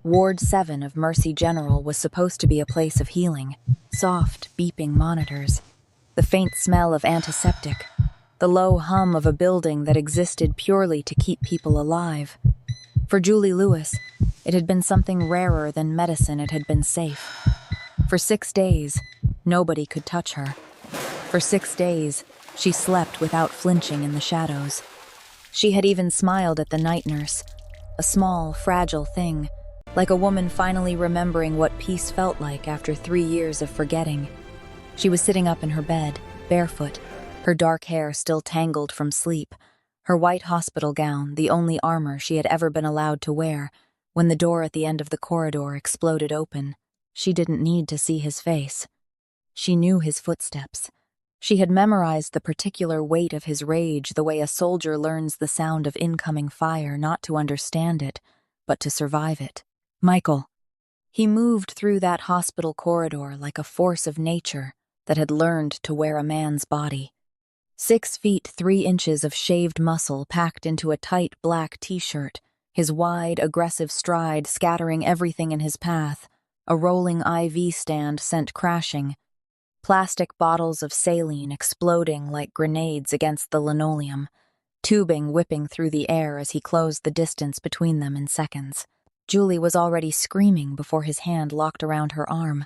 Ward 7 of Mercy General was supposed to be a place of healing. Soft, beeping monitors, the faint smell of antiseptic, the low hum of a building that existed purely to keep people alive. For Julie Lewis, it had been something rarer than medicine. It had been safe. For 6 days, nobody could touch her. For 6 days, she slept without flinching in the shadows. She had even smiled at the night nurse, a small, fragile thing, like a woman finally remembering what peace felt like after 3 years of forgetting. She was sitting up in her bed, barefoot, her dark hair still tangled from sleep, her white hospital gown the only armor she had ever been allowed to wear, when the door at the end of the corridor exploded open. She didn't need to see his face. She knew his footsteps. She had memorized the particular weight of his rage the way a soldier learns the sound of incoming fire, not to understand it, but to survive it. Michael. He moved through that hospital corridor like a force of nature that had learned to wear a man's body. 6 feet 3 inches of shaved muscle packed into a tight black t-shirt, his wide, aggressive stride scattering everything in his path, a rolling IV stand sent crashing, plastic bottles of saline exploding like grenades against the linoleum, tubing whipping through the air as he closed the distance between them in seconds. Julie was already screaming before his hand locked around her arm.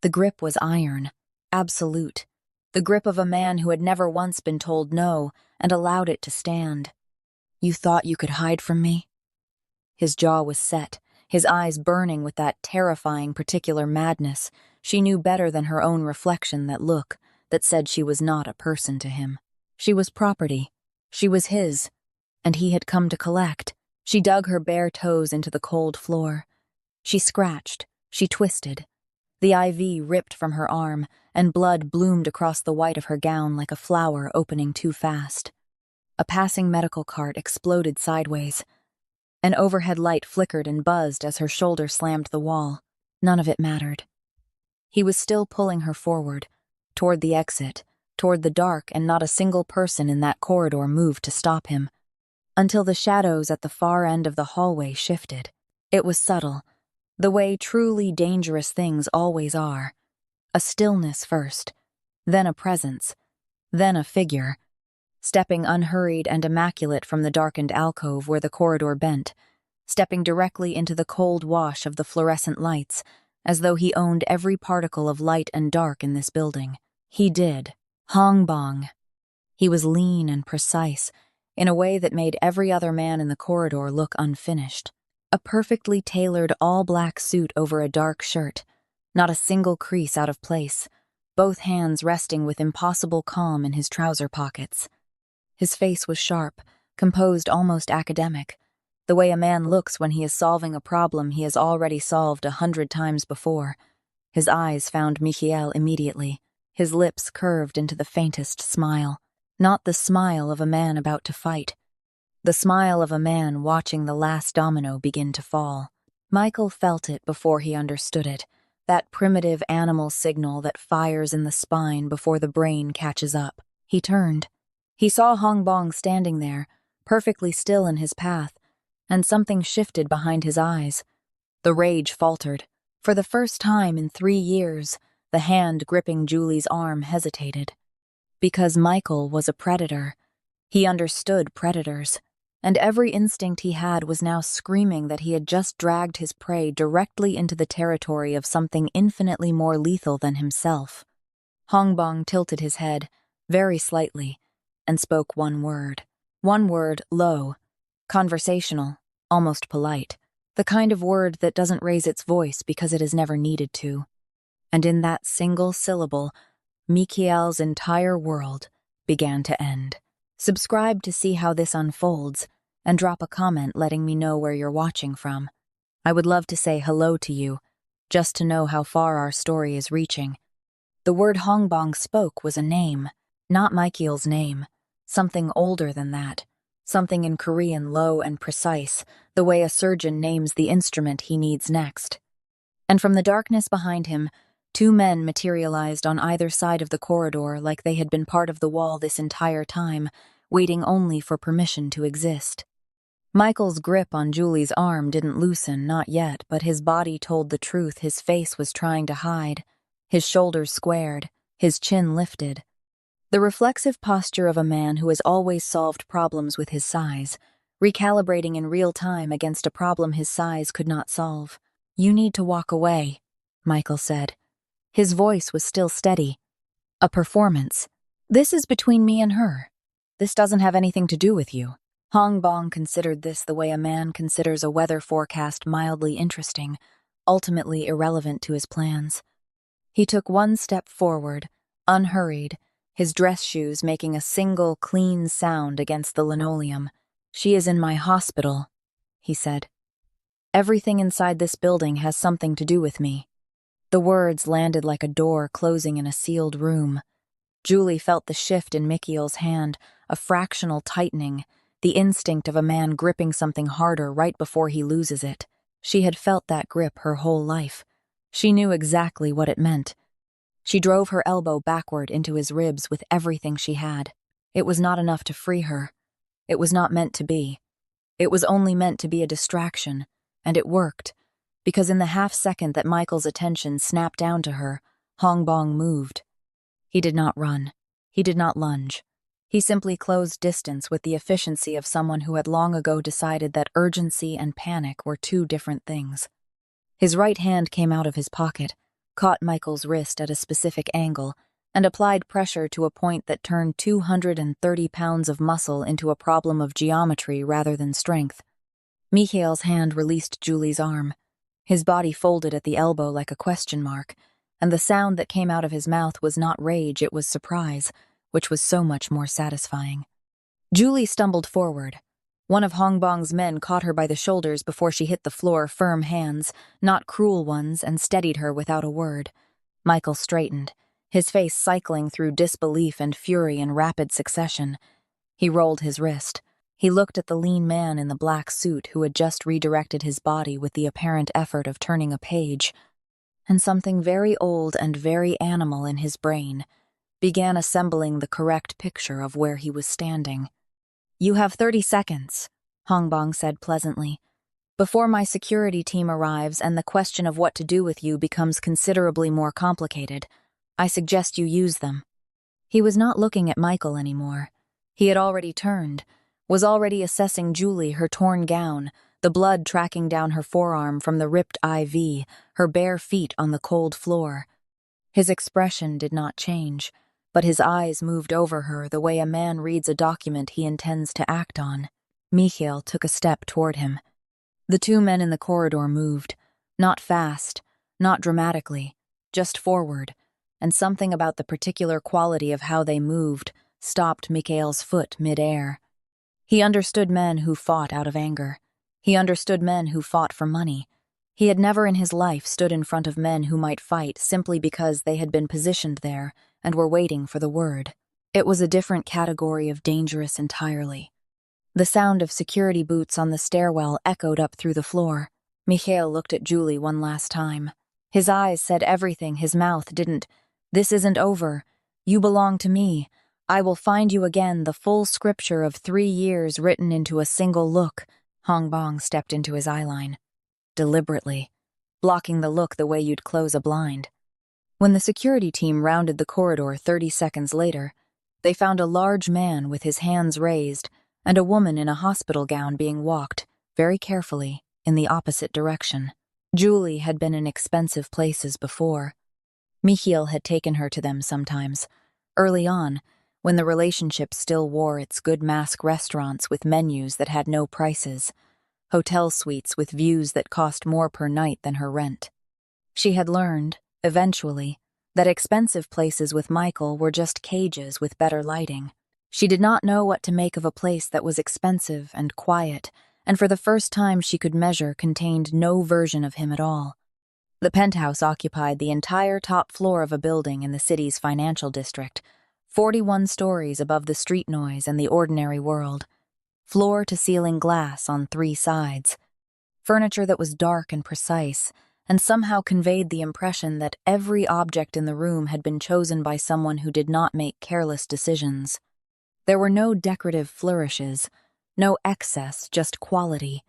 The grip was iron, absolute, the grip of a man who had never once been told no and allowed it to stand. "You thought you could hide from me?" His jaw was set, his eyes burning with that terrifying particular madness. She knew better than her own reflection that look that said she was not a person to him. She was property. She was his, and he had come to collect. She dug her bare toes into the cold floor. She scratched, she twisted. The IV ripped from her arm, and blood bloomed across the white of her gown like a flower opening too fast. A passing medical cart exploded sideways. An overhead light flickered and buzzed as her shoulder slammed the wall. None of it mattered. He was still pulling her forward, toward the exit, toward the dark, and not a single person in that corridor moved to stop him. Until the shadows at the far end of the hallway shifted. It was subtle, the way truly dangerous things always are. A stillness first, then a presence, then a figure, stepping unhurried and immaculate from the darkened alcove where the corridor bent, stepping directly into the cold wash of the fluorescent lights, as though he owned every particle of light and dark in this building. He did. Bong. He was lean and precise, in a way that made every other man in the corridor look unfinished. A perfectly tailored all-black suit over a dark shirt, not a single crease out of place, both hands resting with impossible calm in his trouser pockets. His face was sharp, composed, almost academic, the way a man looks when he is solving a problem he has already solved 100 times before. His eyes found Michael immediately, his lips curved into the faintest smile. Not the smile of a man about to fight. The smile of a man watching the last domino begin to fall. Michael felt it before he understood it, that primitive animal signal that fires in the spine before the brain catches up. He turned. He saw Bong standing there, perfectly still in his path, and something shifted behind his eyes. The rage faltered. For the first time in 3 years, the hand gripping Julie's arm hesitated. Because Michael was a predator. He understood predators, and every instinct he had was now screaming that he had just dragged his prey directly into the territory of something infinitely more lethal than himself. Bong tilted his head, very slightly, and spoke one word. One word, low, conversational, almost polite, the kind of word that doesn't raise its voice because it has never needed to. And in that single syllable, Michael's entire world began to end. Subscribe to see how this unfolds, and drop a comment letting me know where you're watching from. I would love to say hello to you, just to know how far our story is reaching. The word Bong spoke was a name, not Michael's name, something older than that, something in Korean low and precise, the way a surgeon names the instrument he needs next. And from the darkness behind him, 2 men materialized on either side of the corridor like they had been part of the wall this entire time, waiting only for permission to exist. Michael's grip on Julie's arm didn't loosen, not yet, but his body told the truth his face was trying to hide. His shoulders squared, his chin lifted. The reflexive posture of a man who has always solved problems with his size, recalibrating in real time against a problem his size could not solve. "You need to walk away," Michael said. His voice was still steady. "A performance. This is between me and her. This doesn't have anything to do with you." Bong considered this the way a man considers a weather forecast mildly interesting, ultimately irrelevant to his plans. He took one step forward, unhurried, his dress shoes making a single clean sound against the linoleum. "She is in my hospital," he said. "Everything inside this building has something to do with me." The words landed like a door closing in a sealed room. Julie felt the shift in Michael's hand, a fractional tightening, the instinct of a man gripping something harder right before he loses it. She had felt that grip her whole life. She knew exactly what it meant. She drove her elbow backward into his ribs with everything she had. It was not enough to free her. It was not meant to be. It was only meant to be a distraction, and it worked, because in the half-second that Michael's attention snapped down to her, Bong moved. He did not run. He did not lunge. He simply closed distance with the efficiency of someone who had long ago decided that urgency and panic were two different things. His right hand came out of his pocket, caught Michael's wrist at a specific angle, and applied pressure to a point that turned 230 pounds of muscle into a problem of geometry rather than strength. Michael's hand released Julie's arm. His body folded at the elbow like a question mark, and the sound that came out of his mouth was not rage, it was surprise, which was so much more satisfying. Julie stumbled forward. One of Bong's men caught her by the shoulders before she hit the floor, firm hands, not cruel ones, and steadied her without a word. Michael straightened, his face cycling through disbelief and fury in rapid succession. He rolled his wrist. He looked at the lean man in the black suit who had just redirected his body with the apparent effort of turning a page, and something very old and very animal in his brain began assembling the correct picture of where he was standing. "You have 30 seconds, Bong said pleasantly, "before my security team arrives and the question of what to do with you becomes considerably more complicated. I suggest you use them." He was not looking at Michael anymore. He had already turned, was already assessing Julie, her torn gown, the blood tracking down her forearm from the ripped IV, her bare feet on the cold floor. His expression did not change, but his eyes moved over her the way a man reads a document he intends to act on. Michael took a step toward him. The two men in the corridor moved, not fast, not dramatically, just forward, and something about the particular quality of how they moved stopped Michael's foot mid-air. He understood men who fought out of anger. He understood men who fought for money. He had never in his life stood in front of men who might fight simply because they had been positioned there and were waiting for the word. It was a different category of dangerous entirely. The sound of security boots on the stairwell echoed up through the floor. Michael looked at Julie one last time. His eyes said everything his mouth didn't. "This isn't over. You belong to me. I will find you again," the full scripture of 3 years written into a single look. Bong stepped into his eyeline. Deliberately, blocking the look the way you'd close a blind. When the security team rounded the corridor 30 seconds later, they found a large man with his hands raised and a woman in a hospital gown being walked, very carefully, in the opposite direction. Julie had been in expensive places before. Michael had taken her to them sometimes, early on, when the relationship still wore its good mask restaurants with menus that had no prices, hotel suites with views that cost more per night than her rent. She had learned, eventually, that expensive places with Michael were just cages with better lighting. She did not know what to make of a place that was expensive and quiet, and for the first time she could measure contained no version of him at all. The penthouse occupied the entire top floor of a building in the city's financial district, 41 stories above the street noise and the ordinary world. Floor-to-ceiling glass on 3 sides. Furniture that was dark and precise, and somehow conveyed the impression that every object in the room had been chosen by someone who did not make careless decisions. There were no decorative flourishes, No excess, just quality,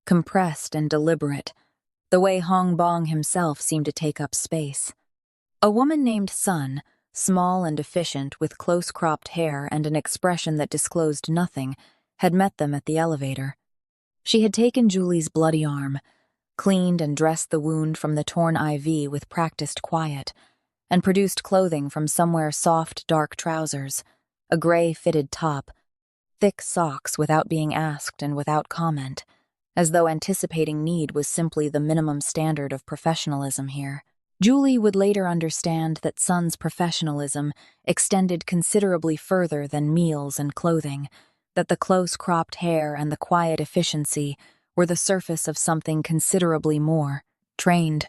compressed and deliberate, the way Bong himself seemed to take up space. A woman named Sun, small and efficient with close-cropped hair and an expression that disclosed nothing, had met them at the elevator. She had taken Julie's bloody arm, cleaned and dressed the wound from the torn IV with practiced quiet, and produced clothing from somewhere soft, dark trousers, a gray fitted top, thick socks without being asked and without comment, as though anticipating need was simply the minimum standard of professionalism here. Julie would later understand that Sun's professionalism extended considerably further than meals and clothing, that the close-cropped hair and the quiet efficiency were the surface of something considerably more, trained.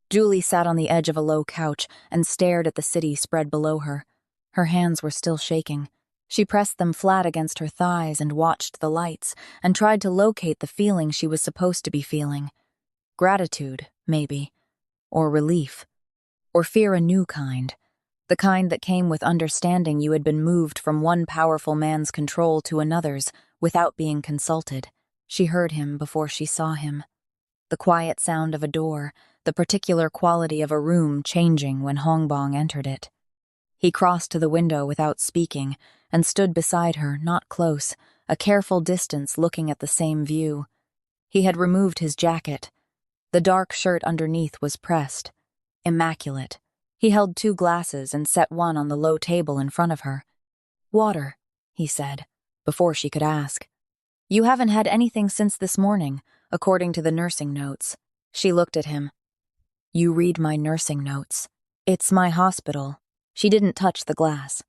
Julie sat on the edge of a low couch and stared at the city spread below her. Her hands were still shaking. She pressed them flat against her thighs and watched the lights and tried to locate the feeling she was supposed to be feeling. Gratitude, maybe. Or relief. Or fear a new kind. The kind that came with understanding you had been moved from one powerful man's control to another's without being consulted. She heard him before she saw him. The quiet sound of a door, the particular quality of a room changing when Bong entered it. He crossed to the window without speaking and stood beside her, not close, a careful distance looking at the same view. He had removed his jacket. The dark shirt underneath was pressed. Immaculate. He held 2 glasses and set one on the low table in front of her. "Water," he said, before she could ask. "You haven't had anything since this morning, according to the nursing notes." She looked at him. "You read my nursing notes. It's my hospital." She didn't touch the glass.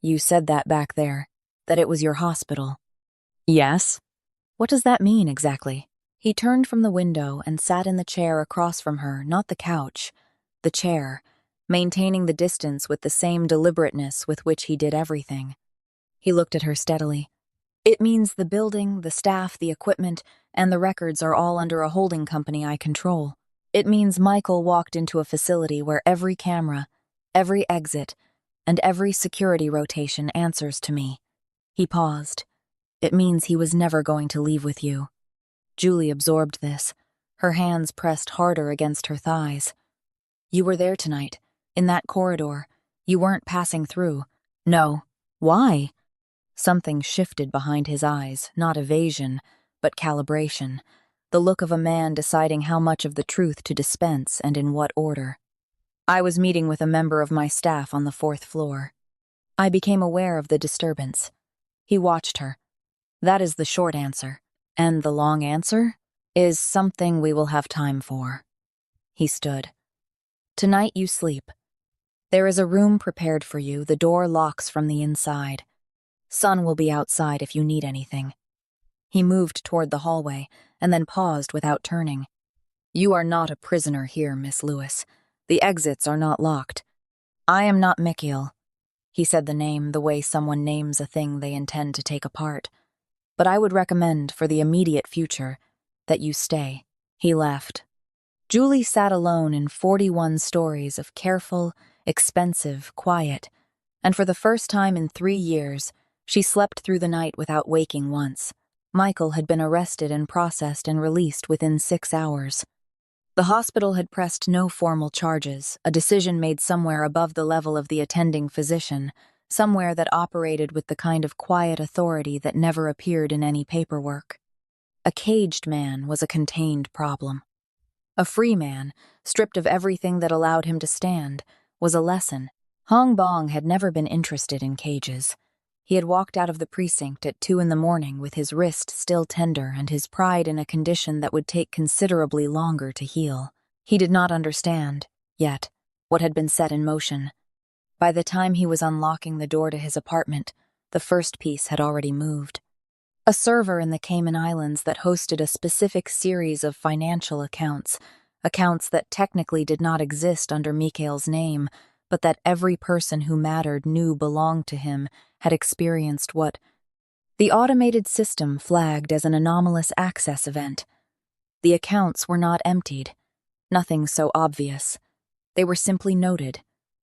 "You said that back there, that it was your hospital." "Yes? What does that mean exactly?" He turned from the window and sat in the chair across from her, not the couch, the chair, maintaining the distance with the same deliberateness with which he did everything. He looked at her steadily. "It means the building, the staff, the equipment, and the records are all under a holding company I control. It means Michael walked into a facility where every camera, every exit, and every security rotation answers to me." He paused. "It means he was never going to leave with you." Julie absorbed this, her hands pressed harder against her thighs. "You were there tonight, in that corridor. You weren't passing through." "No." "Why?" Something shifted behind his eyes, not evasion, but calibration, the look of a man deciding how much of the truth to dispense and in what order. "I was meeting with a member of my staff on the 4th floor. I became aware of the disturbance." He watched her. "That is the short answer. And the long answer is something we will have time for." He stood. "Tonight you sleep. There is a room prepared for you. The door locks from the inside. Sun will be outside if you need anything." He moved toward the hallway and then paused without turning. "You are not a prisoner here, Miss Lewis. The exits are not locked. I am not Michael." He said the name the way someone names a thing they intend to take apart. "But I would recommend, for the immediate future, that you stay." He left. Julie sat alone in 41 stories of careful, expensive quiet, and for the first time in 3 years, she slept through the night without waking once. Michael had been arrested and processed and released within 6 hours. The hospital had pressed no formal charges, a decision made somewhere above the level of the attending physician, somewhere that operated with the kind of quiet authority that never appeared in any paperwork. A caged man was a contained problem. A free man, stripped of everything that allowed him to stand, was a lesson. Bong had never been interested in cages. He had walked out of the precinct at 2 a.m. with his wrist still tender and his pride in a condition that would take considerably longer to heal. He did not understand, yet, what had been set in motion. By the time he was unlocking the door to his apartment, the first piece had already moved. A server in the Cayman Islands that hosted a specific series of financial accounts that technically did not exist under Michael's name, but that every person who mattered knew belonged to him, had experienced what the automated system flagged as an anomalous access event. The accounts were not emptied, nothing so obvious. They were simply noted,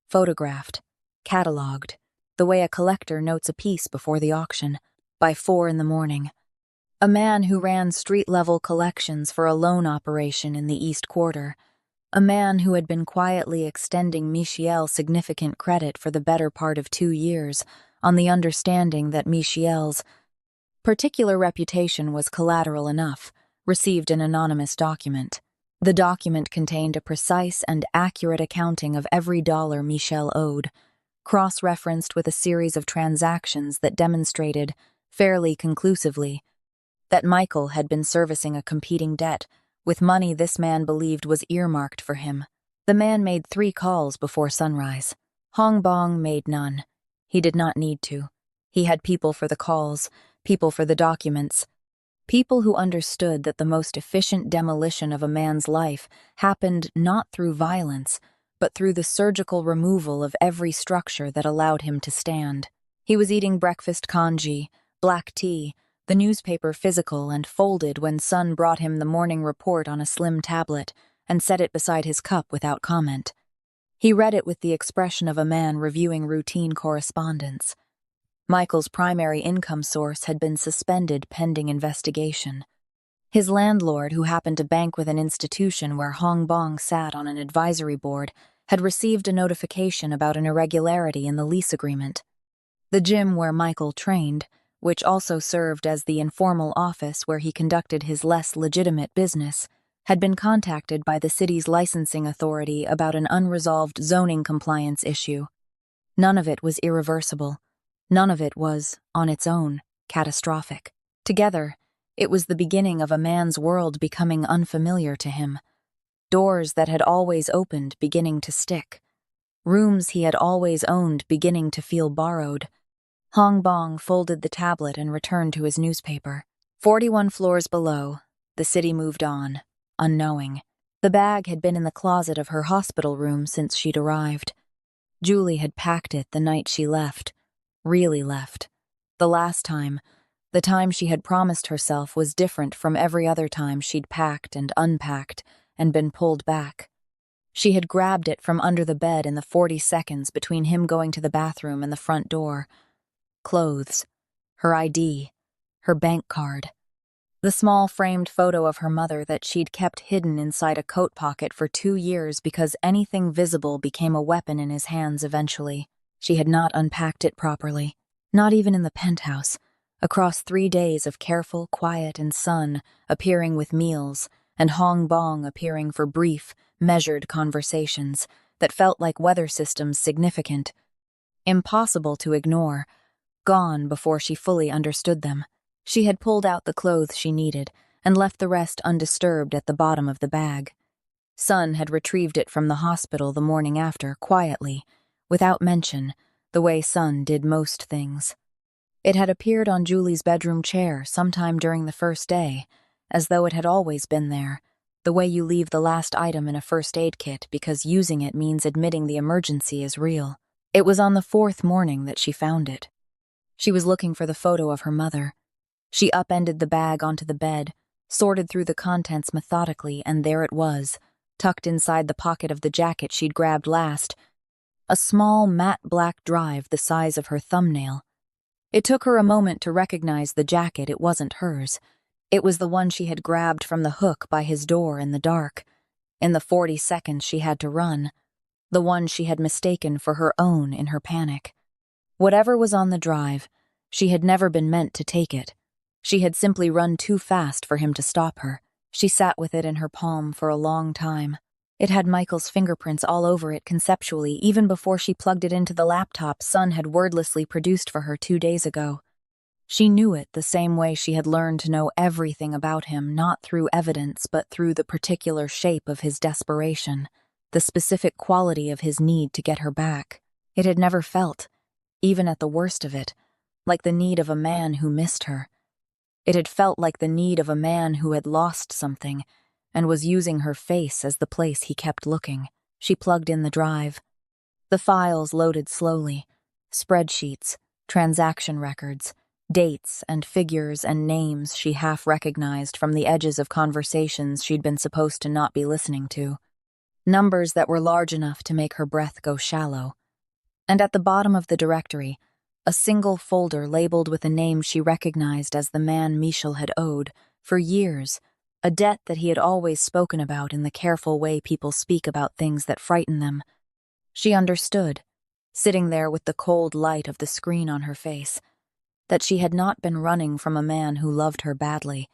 photographed, catalogued, the way a collector notes a piece before the auction. By 4 a.m, A man who ran street-level collections for a loan operation in the East Quarter. A man who had been quietly extending Michel significant credit for the better part of 2 years, on the understanding that Michel's particular reputation was collateral enough, received an anonymous document. The document contained a precise and accurate accounting of every dollar Michel owed, cross-referenced with a series of transactions that demonstrated, fairly conclusively, that Michael had been servicing a competing debt with money this man believed was earmarked for him. The man made 3 calls before sunrise. Bong made none. He did not need to. He had people for the calls, people for the documents, people who understood that the most efficient demolition of a man's life happened not through violence, but through the surgical removal of every structure that allowed him to stand. He was eating breakfast congee, black tea, the newspaper physical and folded when Sun brought him the morning report on a slim tablet and set it beside his cup without comment. He read it with the expression of a man reviewing routine correspondence. Michael's primary income source had been suspended pending investigation. His landlord, who happened to bank with an institution where Bong sat on an advisory board, had received a notification about an irregularity in the lease agreement. The gym where Michael trained, which also served as the informal office where he conducted his less legitimate business, had been contacted by the city's licensing authority about an unresolved zoning compliance issue. None of it was irreversible. None of it was, on its own, catastrophic. Together, it was the beginning of a man's world becoming unfamiliar to him. Doors that had always opened beginning to stick. Rooms he had always owned beginning to feel borrowed. Bong folded the tablet and returned to his newspaper. 41 floors below, the city moved on, unknowing. The bag had been in the closet of her hospital room since she'd arrived. Julie had packed it the night she left. Really left. The last time, the time she had promised herself, was different from every other time she'd packed and unpacked and been pulled back. She had grabbed it from under the bed in the 40 seconds between him going to the bathroom and the front door. Clothes, her ID, her bank card, the small framed photo of her mother that she'd kept hidden inside a coat pocket for 2 years because anything visible became a weapon in his hands eventually. She had not unpacked it properly, not even in the penthouse, across 3 days of careful, quiet, and Sun appearing with meals, and Bong appearing for brief, measured conversations that felt like weather systems significant, impossible to ignore, gone before she fully understood them. She had pulled out the clothes she needed and left the rest undisturbed at the bottom of the bag. Sun had retrieved it from the hospital the morning after, quietly, without mention, the way Sun did most things. It had appeared on Julie's bedroom chair sometime during the first day, as though it had always been there, the way you leave the last item in a first aid kit because using it means admitting the emergency is real. It was on the 4th morning that she found it. She was looking for the photo of her mother. She upended the bag onto the bed, sorted through the contents methodically, and there it was, tucked inside the pocket of the jacket she'd grabbed last, a small matte black drive the size of her thumbnail. It took her a moment to recognize the jacket. It wasn't hers. It was the one she had grabbed from the hook by his door in the dark. In the 40 seconds she had to run, the one she had mistaken for her own in her panic. Whatever was on the drive, she had never been meant to take it. She had simply run too fast for him to stop her. She sat with it in her palm for a long time. It had Michael's fingerprints all over it conceptually, even before she plugged it into the laptop Sun had wordlessly produced for her 2 days ago. She knew it the same way she had learned to know everything about him, not through evidence, but through the particular shape of his desperation, the specific quality of his need to get her back. It had never felt, even at the worst of it, like the need of a man who missed her. It had felt like the need of a man who had lost something and was using her face as the place he kept looking. She plugged in the drive. The files loaded slowly. Spreadsheets, transaction records, dates and figures and names she half recognized from the edges of conversations she'd been supposed to not be listening to. Numbers that were large enough to make her breath go shallow. And at the bottom of the directory, a single folder labeled with a name she recognized as the man Michel had owed, for years, a debt that he had always spoken about in the careful way people speak about things that frighten them. She understood, sitting there with the cold light of the screen on her face, that she had not been running from a man who loved her badly.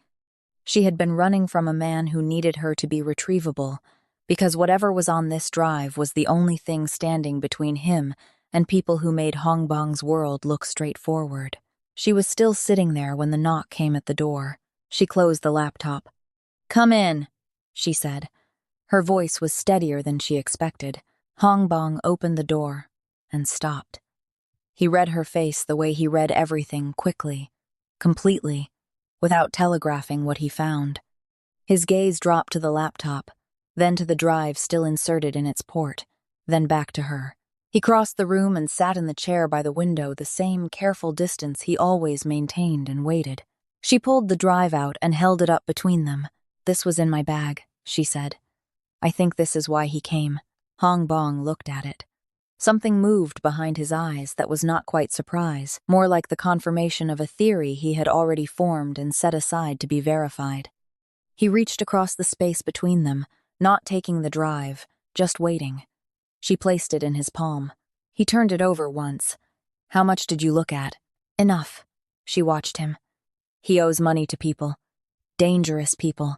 She had been running from a man who needed her to be retrievable, because whatever was on this drive was the only thing standing between him and people who made Hong Bong's world look straightforward. She was still sitting there when the knock came at the door. She closed the laptop. "Come in," she said. Her voice was steadier than she expected. Hong Bong opened the door and stopped. He read her face the way he read everything, quickly, completely, without telegraphing what he found. His gaze dropped to the laptop, then to the drive still inserted in its port, then back to her. He crossed the room and sat in the chair by the window, the same careful distance he always maintained, and waited. She pulled the drive out and held it up between them. "This was in my bag," she said. "I think this is why he came." Hong Bong looked at it. Something moved behind his eyes that was not quite surprise, more like the confirmation of a theory he had already formed and set aside to be verified. He reached across the space between them, not taking the drive, just waiting. She placed it in his palm. He turned it over once. "How much did you look at?" "Enough." She watched him. "He owes money to people. Dangerous people.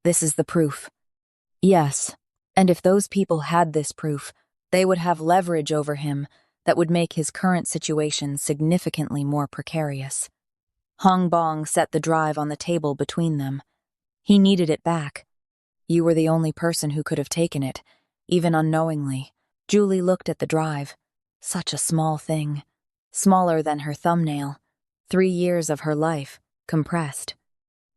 This is the proof." "Yes. And if those people had this proof, they would have leverage over him that would make his current situation significantly more precarious." Hong Bong set the drive on the table between them. He needed it back. "You were the only person who could have taken it, even unknowingly." Julie looked at the drive. Such a small thing. Smaller than her thumbnail. 3 years of her life, compressed.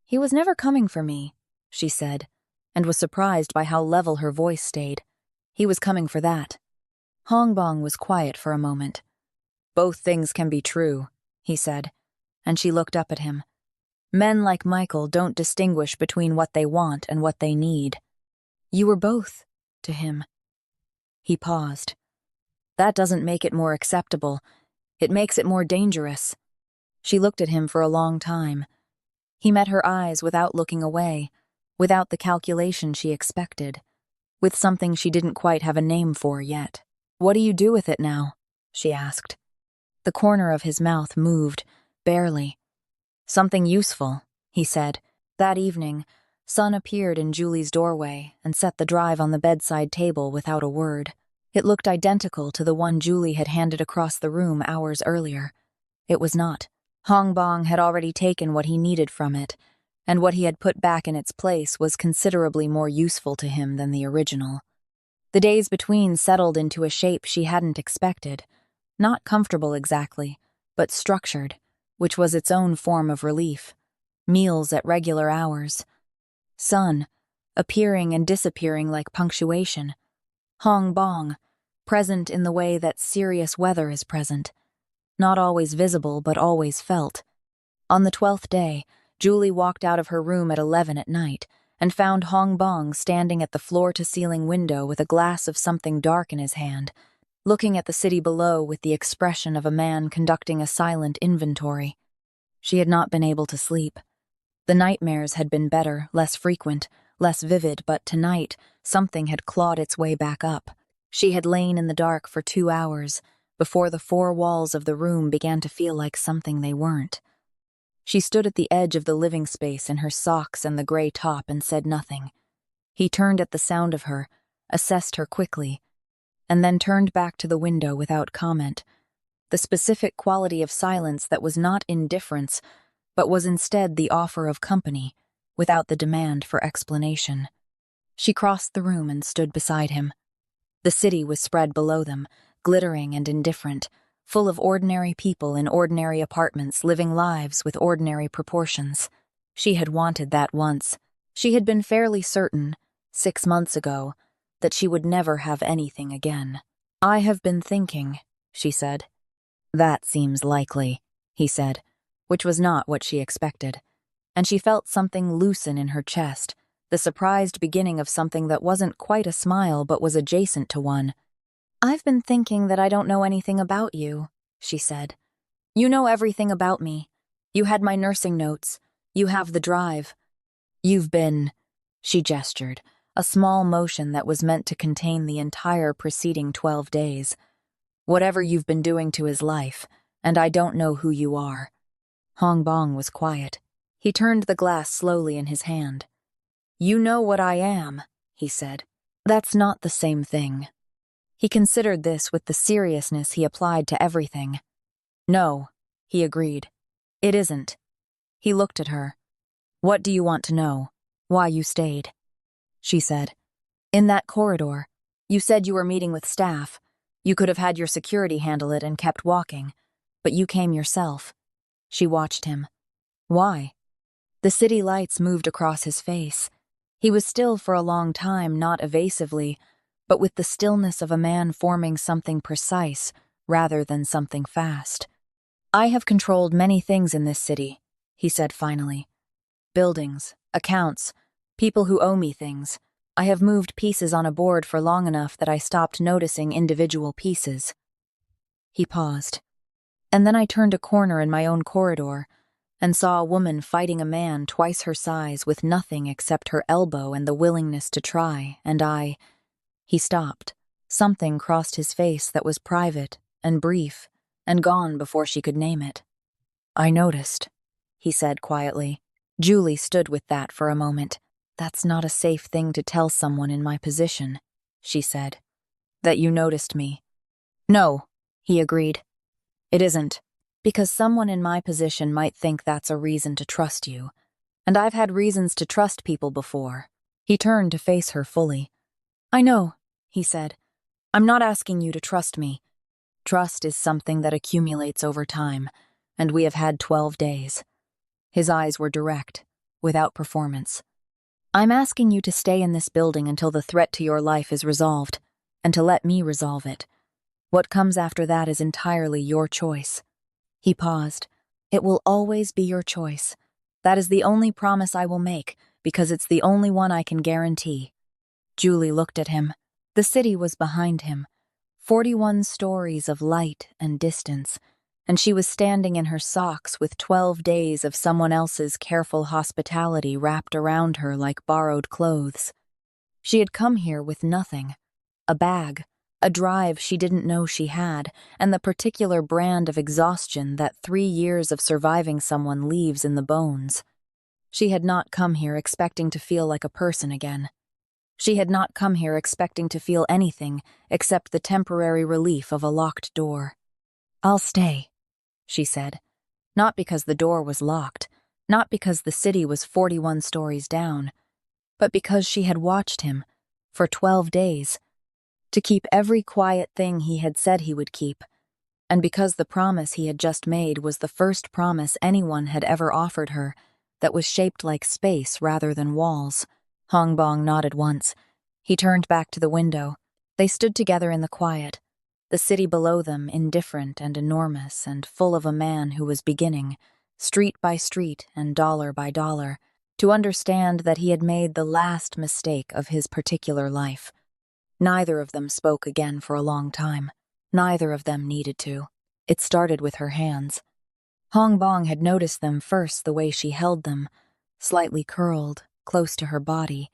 "He was never coming for me," she said, and was surprised by how level her voice stayed. "He was coming for that." Hong Bong was quiet for a moment. "Both things can be true," he said, and she looked up at him. "Men like Michael don't distinguish between what they want and what they need." "You were both, to him." He paused. "That doesn't make it more acceptable. It makes it more dangerous." She looked at him for a long time. He met her eyes without looking away, without the calculation she expected, with something she didn't quite have a name for yet. "What do you do with it now?" she asked. The corner of his mouth moved, barely. "Something useful," he said. That evening, Sun appeared in Julie's doorway and set the drive on the bedside table without a word. It looked identical to the one Julie had handed across the room hours earlier. It was not. Hong Bong had already taken what he needed from it, and what he had put back in its place was considerably more useful to him than the original. The days between settled into a shape she hadn't expected. Not comfortable exactly, but structured, which was its own form of relief. Meals at regular hours. Sun, appearing and disappearing like punctuation. Hong Bong, present in the way that serious weather is present. Not always visible, but always felt. On the 12th day, Julie walked out of her room at 11 at night and found Hong Bong standing at the floor-to-ceiling window with a glass of something dark in his hand, looking at the city below with the expression of a man conducting a silent inventory. She had not been able to sleep. The nightmares had been better, less frequent, less vivid, but tonight something had clawed its way back up. She had lain in the dark for 2 hours before the 4 walls of the room began to feel like something they weren't. She stood at the edge of the living space in her socks and the gray top and said nothing. He turned at the sound of her, assessed her quickly, and then turned back to the window without comment. The specific quality of silence that was not indifference, but was instead the offer of company, without the demand for explanation. She crossed the room and stood beside him. The city was spread below them, glittering and indifferent, full of ordinary people in ordinary apartments living lives with ordinary proportions. She had wanted that once. She had been fairly certain, 6 months ago, that she would never have anything again. "I have been thinking," she said. "That seems likely," he said, which was not what she expected. And she felt something loosen in her chest, the surprised beginning of something that wasn't quite a smile but was adjacent to one. "I've been thinking that I don't know anything about you," she said. You know everything about me. You had my nursing notes. You have the drive. You've been, she gestured, a small motion that was meant to contain the entire preceding 12 days. Whatever you've been doing to his life, and I don't know who you are. Hong Bong was quiet. He turned the glass slowly in his hand. You know what I am, he said. That's not the same thing. He considered this with the seriousness he applied to everything. No, he agreed. It isn't. He looked at her. What do you want to know? Why you stayed? She said. In that corridor. You said you were meeting with staff. You could have had your security handle it and kept walking. But you came yourself. She watched him. Why? The city lights moved across his face. He was still for a long time, not evasively, but with the stillness of a man forming something precise rather than something fast. I have controlled many things in this city, he said finally. Buildings, accounts, people who owe me things. I have moved pieces on a board for long enough that I stopped noticing individual pieces. He paused. And then I turned a corner in my own corridor and saw a woman fighting a man twice her size with nothing except her elbow and the willingness to try, and I— He stopped. Something crossed his face that was private and brief and gone before she could name it. I noticed, he said quietly. Julie stood with that for a moment. That's not a safe thing to tell someone in my position, she said. That you noticed me. No, he agreed. It isn't. Because someone in my position might think that's a reason to trust you. And I've had reasons to trust people before. He turned to face her fully. I know, he said. I'm not asking you to trust me. Trust is something that accumulates over time, and we have had 12 days. His eyes were direct, without performance. I'm asking you to stay in this building until the threat to your life is resolved, and to let me resolve it. What comes after that is entirely your choice. He paused. It will always be your choice. That is the only promise I will make, because it's the only one I can guarantee. Julie looked at him. The city was behind him. 41 stories of light and distance, and she was standing in her socks with 12 days of someone else's careful hospitality wrapped around her like borrowed clothes. She had come here with nothing. A bag, a drive she didn't know she had, and the particular brand of exhaustion that 3 years of surviving someone leaves in the bones. She had not come here expecting to feel like a person again. She had not come here expecting to feel anything except the temporary relief of a locked door. I'll stay, she said. Not because the door was locked, not because the city was 41 stories down, but because she had watched him, for 12 days, to keep every quiet thing he had said he would keep, and because the promise he had just made was the first promise anyone had ever offered her that was shaped like space rather than walls. Hong Bong nodded once. He turned back to the window. They stood together in the quiet, the city below them indifferent and enormous and full of a man who was beginning, street by street and dollar by dollar, to understand that he had made the last mistake of his particular life. Neither of them spoke again for a long time. Neither of them needed to. It started with her hands. Hong Bong had noticed them first the way she held them, slightly curled, close to her body,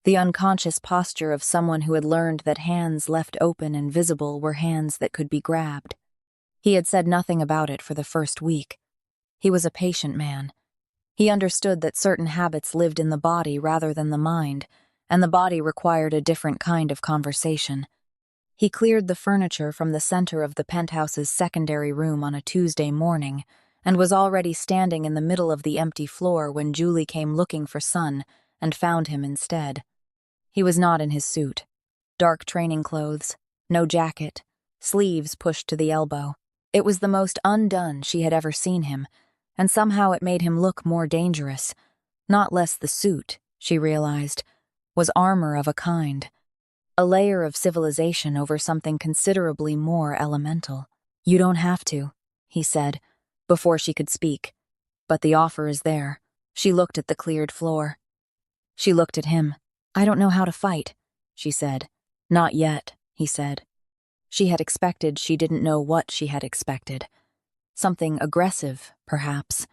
the unconscious posture of someone who had learned that hands left open and visible were hands that could be grabbed. He had said nothing about it for the first week. He was a patient man. He understood that certain habits lived in the body rather than the mind, and the body required a different kind of conversation. He cleared the furniture from the center of the penthouse's secondary room on a Tuesday morning, and was already standing in the middle of the empty floor when Julie came looking for Sun and found him instead. He was not in his suit. Dark training clothes, no jacket, sleeves pushed to the elbow. It was the most undone she had ever seen him, and somehow it made him look more dangerous. Not less the suit, she realized, was armor of a kind. A layer of civilization over something considerably more elemental. You don't have to, he said, before she could speak. But the offer is there. She looked at the cleared floor. She looked at him. I don't know how to fight, she said. Not yet, he said. She had expected she didn't know what she had expected. Something aggressive, perhaps.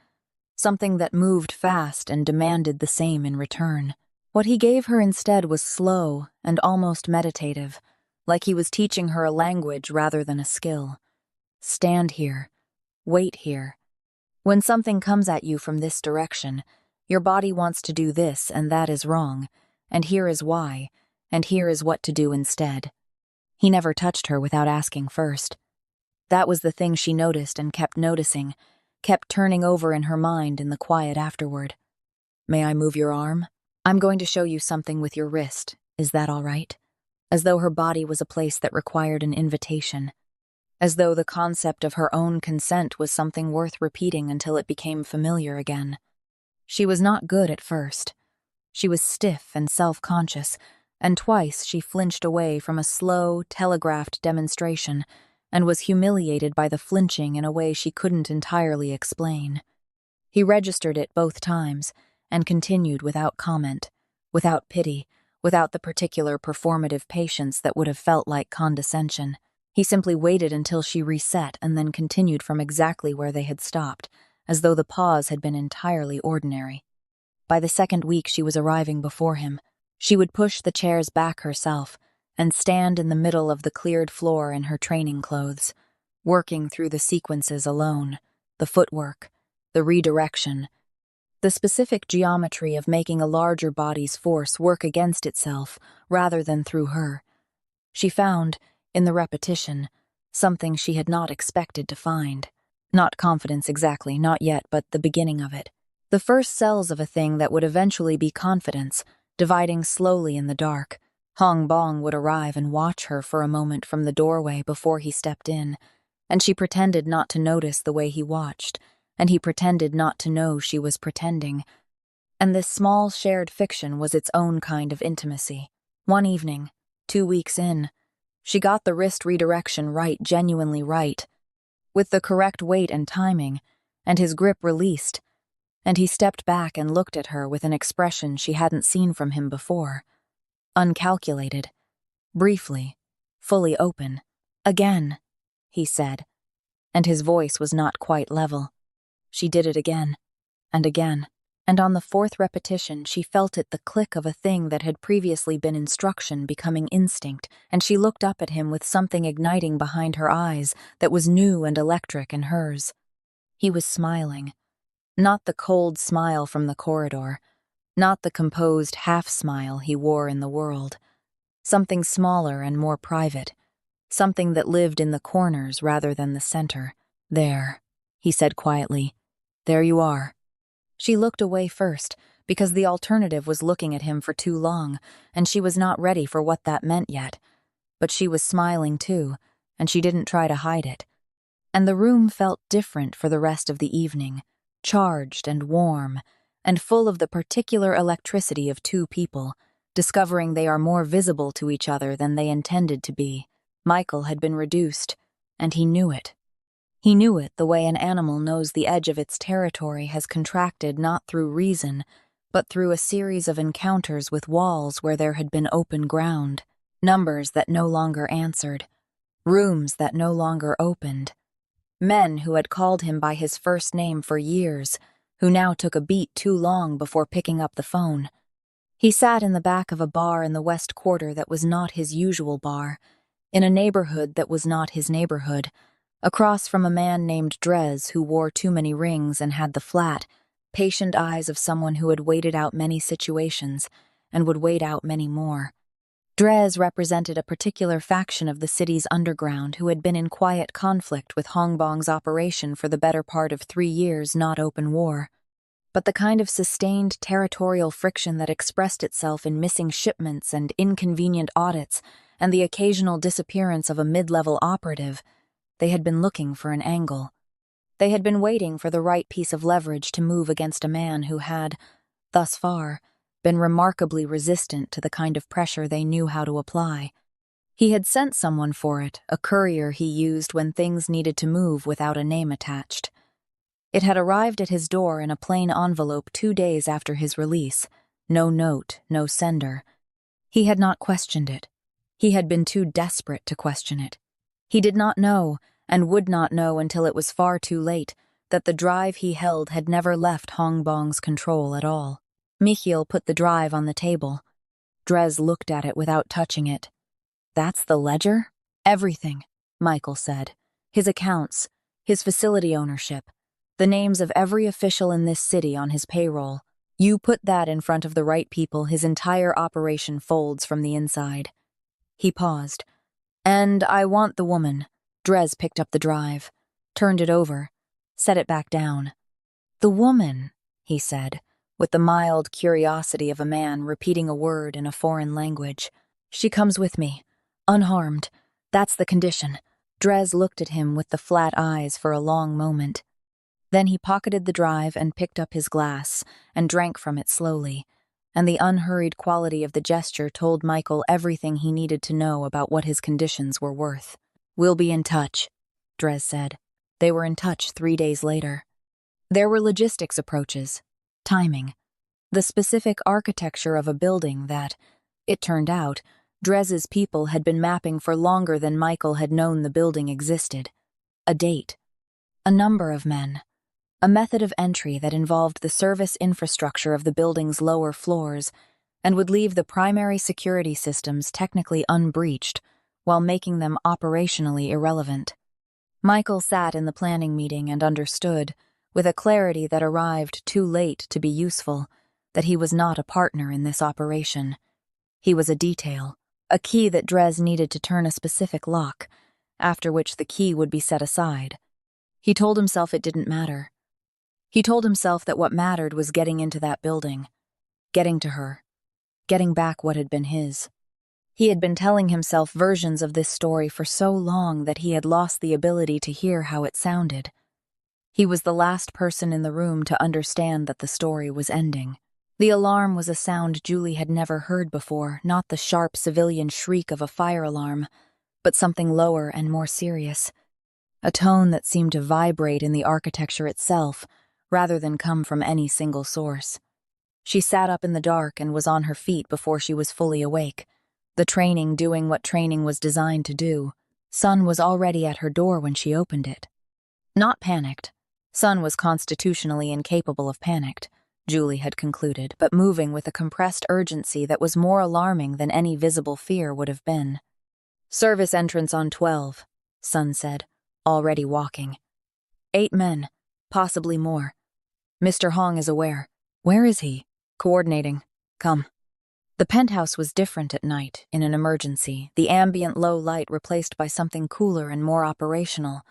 Something that moved fast and demanded the same in return. What he gave her instead was slow and almost meditative, like he was teaching her a language rather than a skill. Stand here. Wait here. When something comes at you from this direction, your body wants to do this, and that is wrong, and here is why, and here is what to do instead. He never touched her without asking first. That was the thing she noticed and kept noticing, kept turning over in her mind in the quiet afterward. May I move your arm? I'm going to show you something with your wrist. Is that all right? As though her body was a place that required an invitation. As though the concept of her own consent was something worth repeating until it became familiar again. She was not good at first. She was stiff and self-conscious, and twice she flinched away from a slow, telegraphed demonstration and was humiliated by the flinching in a way she couldn't entirely explain. He registered it both times and continued without comment, without pity, without the particular performative patience that would have felt like condescension. He simply waited until she reset and then continued from exactly where they had stopped, as though the pause had been entirely ordinary. By the second week she was arriving before him. She would push the chairs back herself and stand in the middle of the cleared floor in her training clothes, working through the sequences alone, the footwork, the redirection, the specific geometry of making a larger body's force work against itself rather than through her. She found, in the repetition, something she had not expected to find. Not confidence exactly, not yet, but the beginning of it. The first cells of a thing that would eventually be confidence, dividing slowly in the dark. Bong would arrive and watch her for a moment from the doorway before he stepped in, and she pretended not to notice the way he watched, and he pretended not to know she was pretending. And this small shared fiction was its own kind of intimacy. One evening, 2 weeks in, she got the wrist redirection right, genuinely right, with the correct weight and timing, and his grip released, and he stepped back and looked at her with an expression she hadn't seen from him before. Uncalculated, briefly, fully open. Again, he said, and his voice was not quite level. She did it again, and on the fourth repetition she felt it, the click of a thing that had previously been instruction becoming instinct, and she looked up at him with something igniting behind her eyes that was new and electric in hers. He was smiling. Not the cold smile from the corridor, not the composed half-smile he wore in the world. Something smaller and more private, something that lived in the corners rather than the center. There, he said quietly. There you are. She looked away first, because the alternative was looking at him for too long, and she was not ready for what that meant yet. But she was smiling too, and she didn't try to hide it. And the room felt different for the rest of the evening, charged and warm, and full of the particular electricity of two people, discovering they are more visible to each other than they intended to be. Michael had been reduced, and he knew it. He knew it the way an animal knows the edge of its territory has contracted not through reason, but through a series of encounters with walls where there had been open ground, numbers that no longer answered, rooms that no longer opened, men who had called him by his first name for years, who now took a beat too long before picking up the phone. He sat in the back of a bar in the West Quarter that was not his usual bar, in a neighborhood that was not his neighborhood, across from a man named Drez who wore too many rings and had the flat, patient eyes of someone who had waited out many situations and would wait out many more. Drez represented a particular faction of the city's underground who had been in quiet conflict with Bong's operation for the better part of 3 years, not open war. But the kind of sustained territorial friction that expressed itself in missing shipments and inconvenient audits and the occasional disappearance of a mid-level operative, they had been looking for an angle. They had been waiting for the right piece of leverage to move against a man who had, thus far, been remarkably resistant to the kind of pressure they knew how to apply. He had sent someone for it, a courier he used when things needed to move without a name attached. It had arrived at his door in a plain envelope 2 days after his release. No note, no sender. He had not questioned it. He had been too desperate to question it. He did not know, and would not know until it was far too late that the drive he held had never left Hong Bong's control at all. Michael put the drive on the table. Drez looked at it without touching it. "That's the ledger?" "Everything," Michael said. "His accounts, his facility ownership, the names of every official in this city on his payroll. You put that in front of the right people, his entire operation folds from the inside." He paused. "And I want the woman." Drez picked up the drive, turned it over, set it back down. "The woman," he said, with the mild curiosity of a man repeating a word in a foreign language. "She comes with me, unharmed. That's the condition." Drez looked at him with the flat eyes for a long moment. Then he pocketed the drive and picked up his glass and drank from it slowly, and the unhurried quality of the gesture told Michael everything he needed to know about what his conditions were worth. "We'll be in touch," Drez said. They were in touch 3 days later. There were logistics approaches, timing, the specific architecture of a building that, it turned out, Drez's people had been mapping for longer than Michael had known the building existed. A date, a number of men, a method of entry that involved the service infrastructure of the building's lower floors and would leave the primary security systems technically unbreached while making them operationally irrelevant. Michael sat in the planning meeting and understood, with a clarity that arrived too late to be useful, that he was not a partner in this operation. He was a detail, a key that Drez needed to turn a specific lock, after which the key would be set aside. He told himself it didn't matter. He told himself that what mattered was getting into that building, getting to her, getting back what had been his. He had been telling himself versions of this story for so long that he had lost the ability to hear how it sounded. He was the last person in the room to understand that the story was ending. The alarm was a sound Julie had never heard before, not the sharp civilian shriek of a fire alarm, but something lower and more serious. A tone that seemed to vibrate in the architecture itself, rather than come from any single source. She sat up in the dark and was on her feet before she was fully awake, the training doing what training was designed to do. Sun was already at her door when she opened it. Not panicked. Sun was constitutionally incapable of panic, Julie had concluded, but moving with a compressed urgency that was more alarming than any visible fear would have been. "Service entrance on 12, Sun said, already walking. 8 men, possibly more. Mr. Hong is aware." "Where is he?" "Coordinating. Come." The penthouse was different at night, in an emergency, the ambient low light replaced by something cooler and more operational.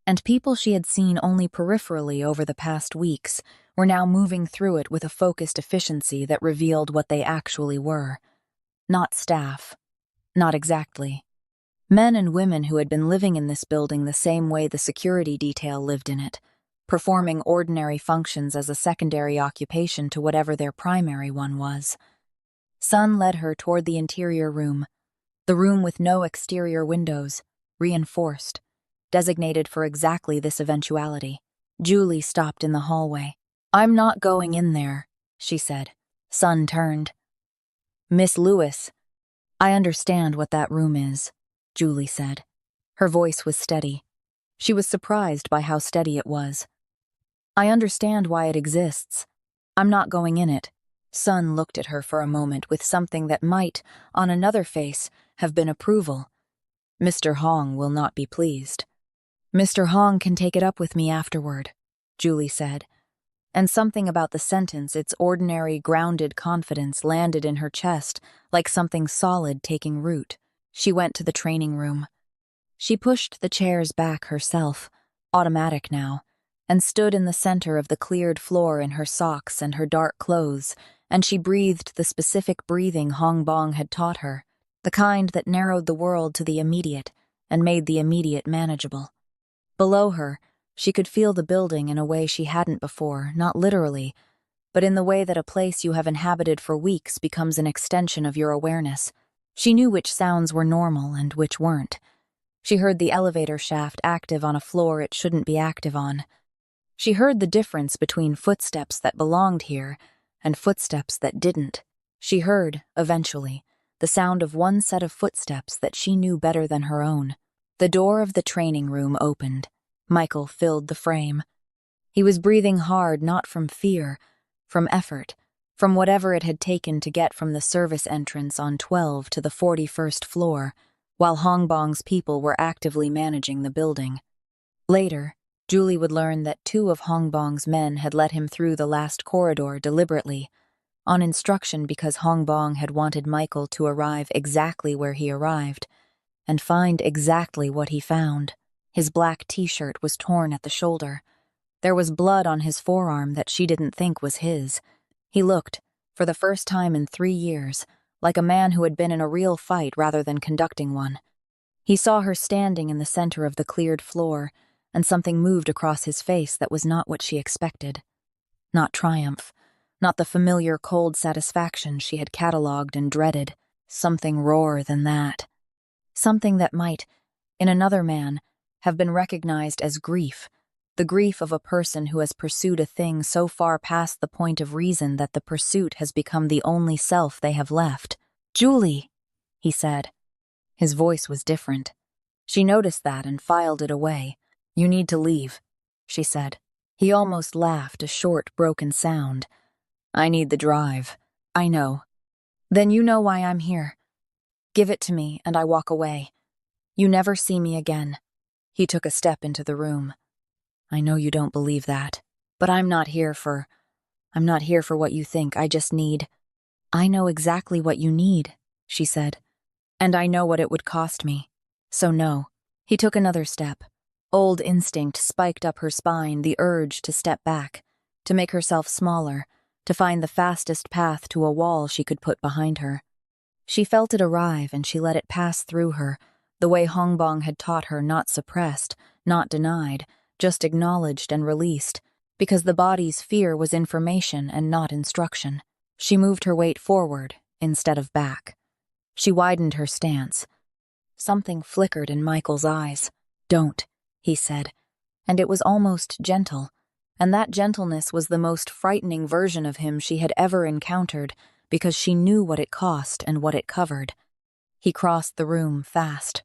And people she had seen only peripherally over the past weeks were now moving through it with a focused efficiency that revealed what they actually were. Not staff. Not exactly. Men and women who had been living in this building the same way the security detail lived in it, performing ordinary functions as a secondary occupation to whatever their primary one was. Sun led her toward the interior room, the room with no exterior windows, reinforced, designated for exactly this eventuality. Julie stopped in the hallway. "I'm not going in there," she said. Sun turned. "Miss Lewis." "I understand what that room is," Julie said. Her voice was steady. She was surprised by how steady it was. "I understand why it exists. I'm not going in it." Sun looked at her for a moment with something that might, on another face, have been approval. "Mr. Hong will not be pleased." "Mr. Hong can take it up with me afterward," Julie said. And something about the sentence, its ordinary, grounded confidence, landed in her chest like something solid taking root. She went to the training room. She pushed the chairs back herself, automatic now, and stood in the center of the cleared floor in her socks and her dark clothes, and she breathed the specific breathing Hong Bong had taught her, the kind that narrowed the world to the immediate and made the immediate manageable. Below her, she could feel the building in a way she hadn't before, not literally, but in the way that a place you have inhabited for weeks becomes an extension of your awareness. She knew which sounds were normal and which weren't. She heard the elevator shaft active on a floor it shouldn't be active on. She heard the difference between footsteps that belonged here and footsteps that didn't. She heard, eventually, the sound of one set of footsteps that she knew better than her own. The door of the training room opened. Michael filled the frame. He was breathing hard, not from fear, from effort, from whatever it had taken to get from the service entrance on 12 to the 41st floor, while Hong Bong's people were actively managing the building. Later, Julie would learn that 2 of Hong Bong's men had let him through the last corridor deliberately, on instruction because Hong Bong had wanted Michael to arrive exactly where he arrived, and find exactly what he found. His black t-shirt was torn at the shoulder. There was blood on his forearm that she didn't think was his. He looked, for the first time in 3 years, like a man who had been in a real fight rather than conducting one. He saw her standing in the center of the cleared floor, and something moved across his face that was not what she expected. Not triumph, not the familiar cold satisfaction she had catalogued and dreaded. Something rawer than that. Something that might, in another man, have been recognized as grief, the grief of a person who has pursued a thing so far past the point of reason that the pursuit has become the only self they have left. "Julie," he said. His voice was different. She noticed that and filed it away. "You need to leave," she said. He almost laughed, a short, broken sound. "I need the drive." "I know." "Then you know why I'm here. Give it to me, and I walk away. You never see me again." He took a step into the room. "I know you don't believe that, but I'm not here for what you think. I just need—" "I know exactly what you need," she said. "And I know what it would cost me. So no." He took another step. Old instinct spiked up her spine, the urge to step back, to make herself smaller, to find the fastest path to a wall she could put behind her. She felt it arrive and she let it pass through her, the way Hong Bong had taught her, not suppressed, not denied, just acknowledged and released, because the body's fear was information and not instruction. She moved her weight forward instead of back. She widened her stance. Something flickered in Michael's eyes. "Don't," he said, and it was almost gentle, and that gentleness was the most frightening version of him she had ever encountered, because she knew what it cost and what it covered. He crossed the room fast.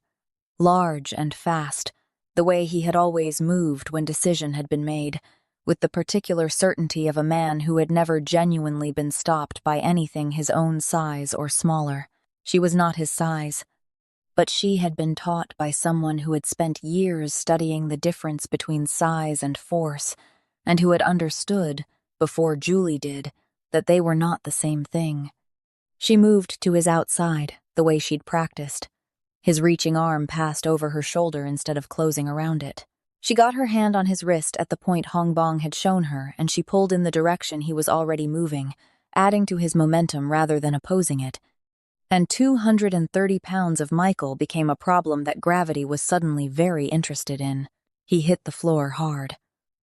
Large and fast, the way he had always moved when decision had been made, with the particular certainty of a man who had never genuinely been stopped by anything his own size or smaller. She was not his size, but she had been taught by someone who had spent years studying the difference between size and force, and who had understood, before Julie did, that they were not the same thing. She moved to his outside, the way she'd practiced. His reaching arm passed over her shoulder instead of closing around it. She got her hand on his wrist at the point Hong Bong had shown her, and she pulled in the direction he was already moving, adding to his momentum rather than opposing it. And 230 pounds of Michael became a problem that gravity was suddenly very interested in. He hit the floor hard.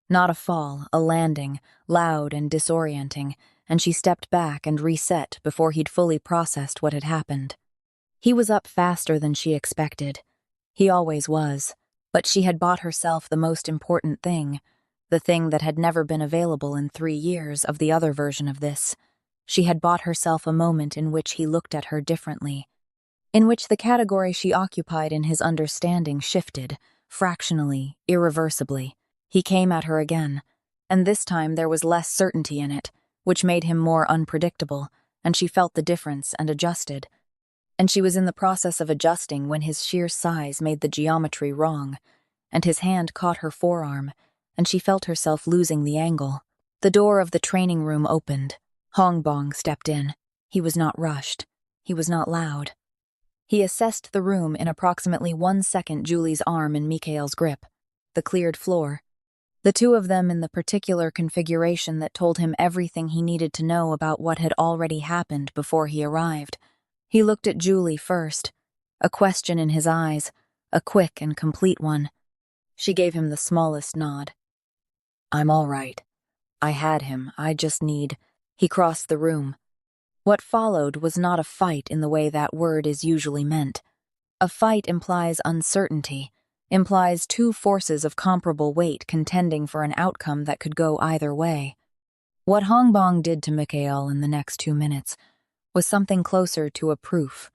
Not a fall, a landing, loud and disorienting, and she stepped back and reset before he'd fully processed what had happened. He was up faster than she expected. He always was, but she had bought herself the most important thing, the thing that had never been available in 3 years of the other version of this. She had bought herself a moment in which he looked at her differently, in which the category she occupied in his understanding shifted, fractionally, irreversibly. He came at her again, and this time there was less certainty in it, which made him more unpredictable, and she felt the difference and adjusted. And she was in the process of adjusting when his sheer size made the geometry wrong, and his hand caught her forearm, and she felt herself losing the angle. The door of the training room opened. Hong Bong stepped in. He was not rushed. He was not loud. He assessed the room in approximately 1 second, Julie's arm in Michael's grip, the cleared floor, the 2 of them in the particular configuration that told him everything he needed to know about what had already happened before he arrived. He looked at Julie first, a question in his eyes, a quick and complete one. She gave him the smallest nod. "I'm all right. I had him. I just need—" He crossed the room. What followed was not a fight in the way that word is usually meant. A fight implies uncertainty, implies 2 forces of comparable weight contending for an outcome that could go either way. What Hong Bong did to Michael in the next 2 minutes was something closer to a proof,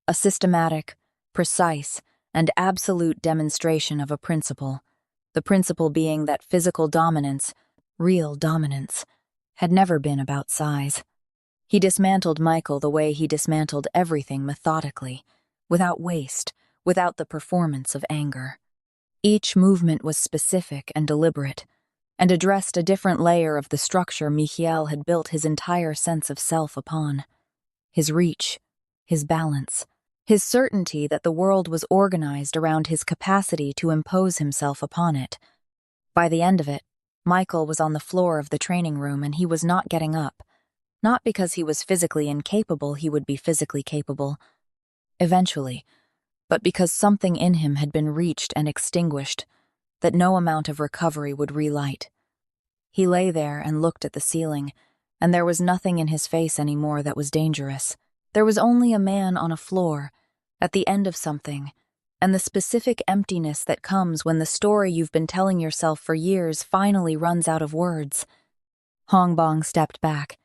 a systematic, precise, and absolute demonstration of a principle, the principle being that physical dominance, real dominance, had never been about size. He dismantled Michael the way he dismantled everything methodically, without waste, without the performance of anger. Each movement was specific and deliberate, and addressed a different layer of the structure Michael had built his entire sense of self upon. His reach, his balance, his certainty that the world was organized around his capacity to impose himself upon it. By the end of it, Michael was on the floor of the training room and he was not getting up. Not because he was physically incapable, he would be physically capable eventually, but because something in him had been reached and extinguished that no amount of recovery would relight. He lay there and looked at the ceiling, and there was nothing in his face anymore that was dangerous. There was only a man on a floor, at the end of something, and the specific emptiness that comes when the story you've been telling yourself for years finally runs out of words. Bong stepped back.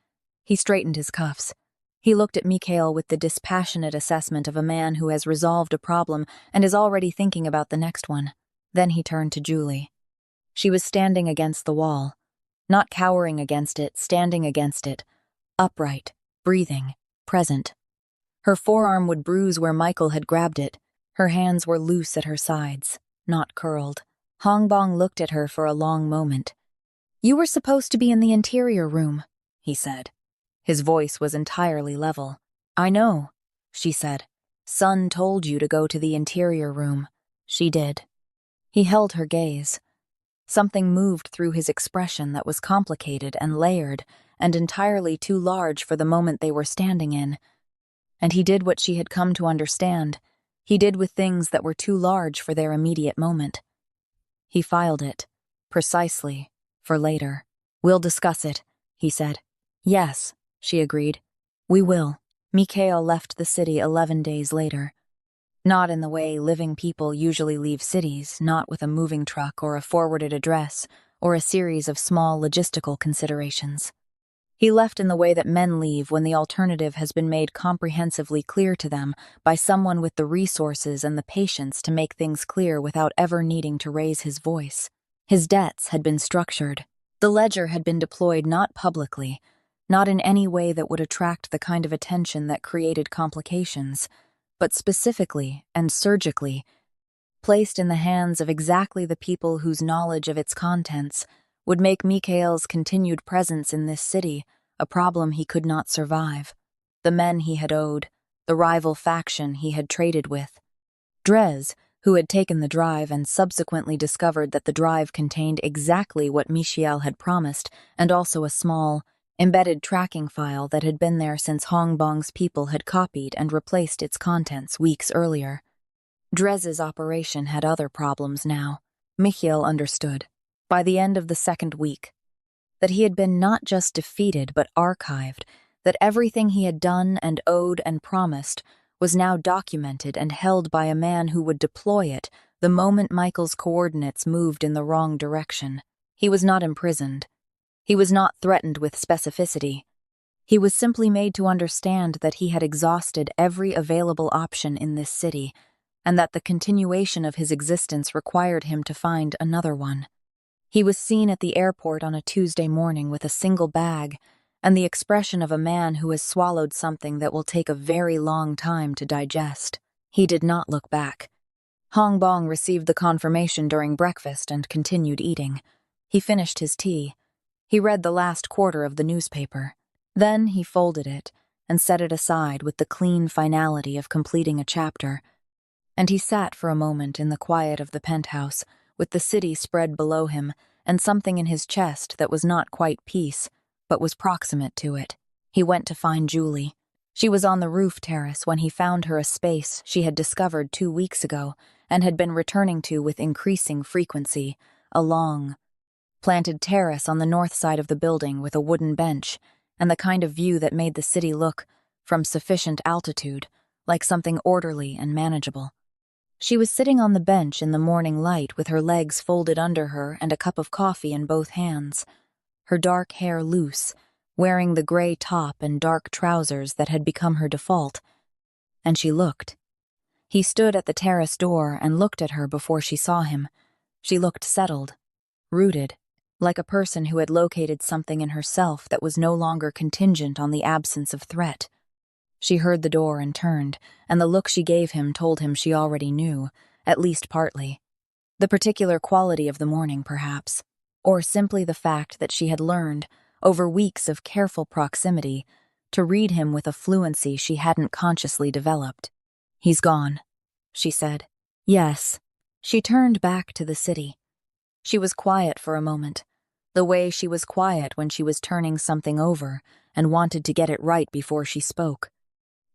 He straightened his cuffs. He looked at Michael with the dispassionate assessment of a man who has resolved a problem and is already thinking about the next one. Then he turned to Julie. She was standing against the wall, not cowering against it, standing against it, upright, breathing, present. Her forearm would bruise where Michael had grabbed it. Her hands were loose at her sides, not curled. Bong looked at her for a long moment. "You were supposed to be in the interior room," he said. His voice was entirely level. "I know," she said. "Sun told you to go to the interior room." She did. He held her gaze. Something moved through his expression that was complicated and layered and entirely too large for the moment they were standing in. And he did what she had come to understand. He did with things that were too large for their immediate moment. He filed it, precisely, for later. "We'll discuss it," he said. "Yes," she agreed. "We will." Michael left the city 11 days later. Not in the way living people usually leave cities, not with a moving truck or a forwarded address or a series of small logistical considerations. He left in the way that men leave when the alternative has been made comprehensively clear to them by someone with the resources and the patience to make things clear without ever needing to raise his voice. His debts had been structured. The ledger had been deployed not publicly, not in any way that would attract the kind of attention that created complications, but specifically and surgically, placed in the hands of exactly the people whose knowledge of its contents would make Michael's continued presence in this city a problem he could not survive. The men he had owed, the rival faction he had traded with. Drez, who had taken the drive and subsequently discovered that the drive contained exactly what Michael had promised, and also a small, embedded tracking file that had been there since Bong's people had copied and replaced its contents weeks earlier. Drez's operation had other problems now. Michael understood, by the end of the second week, that he had been not just defeated but archived, that everything he had done and owed and promised was now documented and held by a man who would deploy it the moment Michael's coordinates moved in the wrong direction. He was not imprisoned. He was not threatened with specificity. He was simply made to understand that he had exhausted every available option in this city, and that the continuation of his existence required him to find another one. He was seen at the airport on a Tuesday morning with a single bag and the expression of a man who has swallowed something that will take a very long time to digest. He did not look back. Bong received the confirmation during breakfast and continued eating. He finished his tea. He read the last quarter of the newspaper. Then he folded it and set it aside with the clean finality of completing a chapter. And he sat for a moment in the quiet of the penthouse, with the city spread below him and something in his chest that was not quite peace, but was proximate to it. He went to find Julie. She was on the roof terrace when he found her a space she had discovered 2 weeks ago and had been returning to with increasing frequency, a long, planted terrace on the north side of the building with a wooden bench and the kind of view that made the city look, from sufficient altitude, like something orderly and manageable. She was sitting on the bench in the morning light with her legs folded under her and a cup of coffee in both hands, her dark hair loose, wearing the gray top and dark trousers that had become her default. And she looked. He stood at the terrace door and looked at her before she saw him. She looked settled, rooted, like a person who had located something in herself that was no longer contingent on the absence of threat. She heard the door and turned, and the look she gave him told him she already knew, at least partly. The particular quality of the morning, perhaps, or simply the fact that she had learned, over weeks of careful proximity, to read him with a fluency she hadn't consciously developed. "He's gone," she said. "Yes." She turned back to the city. She was quiet for a moment, the way she was quiet when she was turning something over and wanted to get it right before she spoke.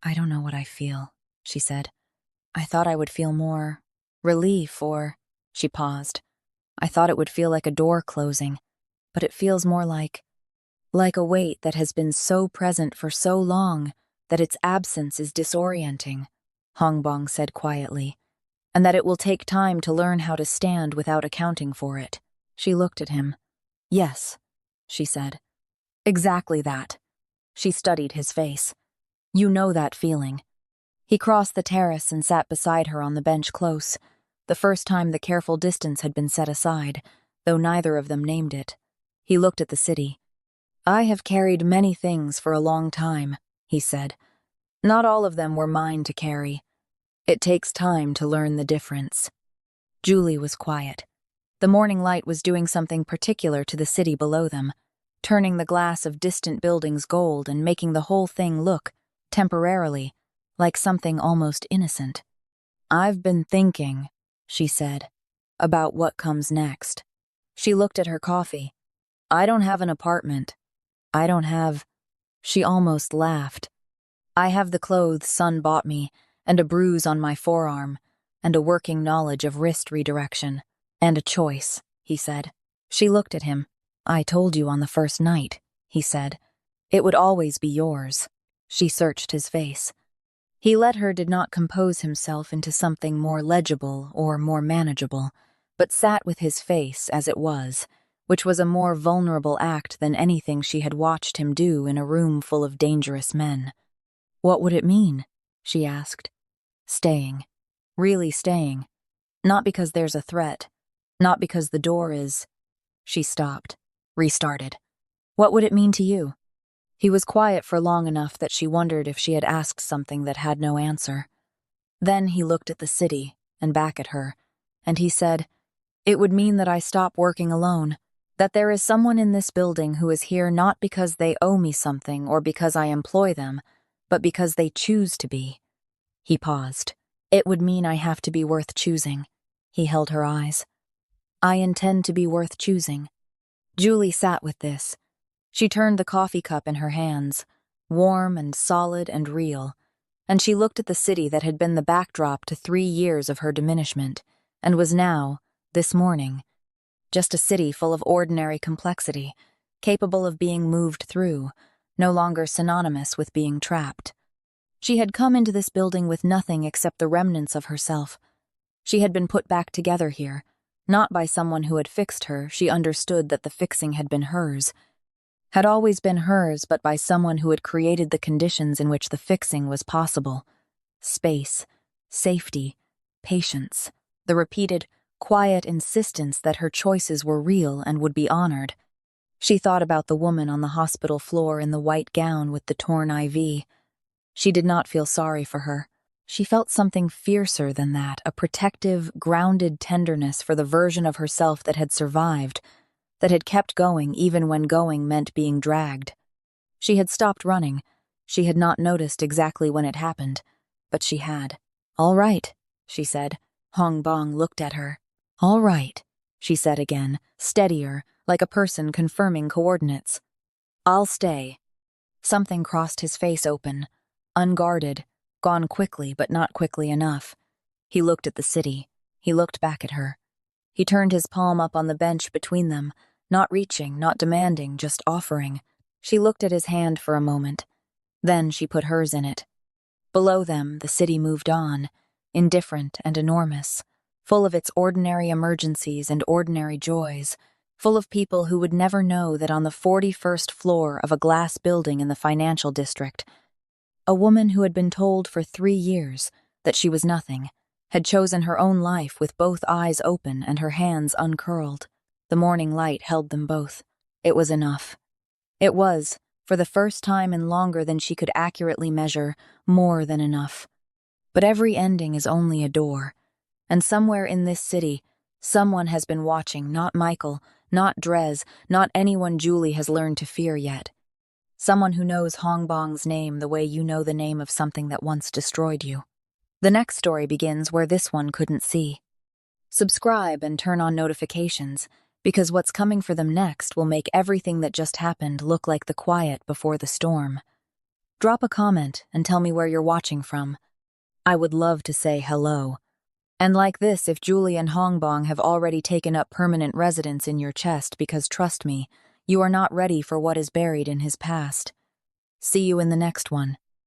"I don't know what I feel," she said. "I thought I would feel more relief or—" She paused. "I thought it would feel like a door closing, but it feels more like a weight that has been so present for so long that its absence is disorienting," Bong said quietly, "and that it will take time to learn how to stand without accounting for it." She looked at him. "Yes," she said. "Exactly that." She studied his face. "You know that feeling." He crossed the terrace and sat beside her on the bench close, the first time the careful distance had been set aside, though neither of them named it. He looked at the city. "I have carried many things for a long time," he said. "Not all of them were mine to carry. It takes time to learn the difference." Julie was quiet. The morning light was doing something particular to the city below them, turning the glass of distant buildings gold and making the whole thing look, temporarily, like something almost innocent. "I've been thinking," she said, "about what comes next." She looked at her coffee. "I don't have an apartment. I don't have—" She almost laughed. "I have the clothes Son bought me, and a bruise on my forearm, and a working knowledge of wrist redirection, and a choice," he said. She looked at him. "I told you on the first night," he said. "It would always be yours." She searched his face. He did not compose himself into something more legible or more manageable, but sat with his face as it was, which was a more vulnerable act than anything she had watched him do in a room full of dangerous men. "What would it mean?" she asked. "Staying. Really staying. Not because there's a threat. Not because the door is—" She stopped, restarted. "What would it mean to you?" He was quiet for long enough that she wondered if she had asked something that had no answer. Then he looked at the city and back at her, and he said, "It would mean that I stop working alone, that there is someone in this building who is here not because they owe me something or because I employ them, but because they choose to be." He paused. "It would mean I have to be worth choosing." He held her eyes. "I intend to be worth choosing." Julie sat with this. She turned the coffee cup in her hands, warm and solid and real, and she looked at the city that had been the backdrop to 3 years of her diminishment, and was now, this morning, just a city full of ordinary complexity, capable of being moved through, no longer synonymous with being trapped. She had come into this building with nothing except the remnants of herself. She had been put back together here, not by someone who had fixed her. She understood that the fixing had been hers, had always been hers, but by someone who had created the conditions in which the fixing was possible. Space, safety, patience, the repeated, quiet insistence that her choices were real and would be honored. She thought about the woman on the hospital floor in the white gown with the torn IV. She did not feel sorry for her. She felt something fiercer than that, a protective, grounded tenderness for the version of herself that had survived, that had kept going even when going meant being dragged. She had stopped running. She had not noticed exactly when it happened, but she had. "All right," she said. Bong looked at her. "All right," she said again, steadier, like a person confirming coordinates. "I'll stay." Something crossed his face open, unguarded, gone quickly but not quickly enough. He looked at the city. He looked back at her. He turned his palm up on the bench between them, not reaching, not demanding, just offering. She looked at his hand for a moment. Then she put hers in it. Below them, the city moved on, indifferent and enormous, full of its ordinary emergencies and ordinary joys, full of people who would never know that on the 41st floor of a glass building in the financial district, a woman who had been told for 3 years, that she was nothing, had chosen her own life with both eyes open and her hands uncurled. The morning light held them both. It was enough. It was, for the first time in longer than she could accurately measure, more than enough. But every ending is only a door, and somewhere in this city, someone has been watching, not Michael, not Drez, not anyone Julie has learned to fear yet. Someone who knows Hong Bong's name the way you know the name of something that once destroyed you. The next story begins where this one couldn't see. Subscribe and turn on notifications, because what's coming for them next will make everything that just happened look like the quiet before the storm. Drop a comment and tell me where you're watching from. I would love to say hello. And like this, if Julie and Hong Bong have already taken up permanent residence in your chest, because trust me, you are not ready for what is buried in his past. See you in the next one.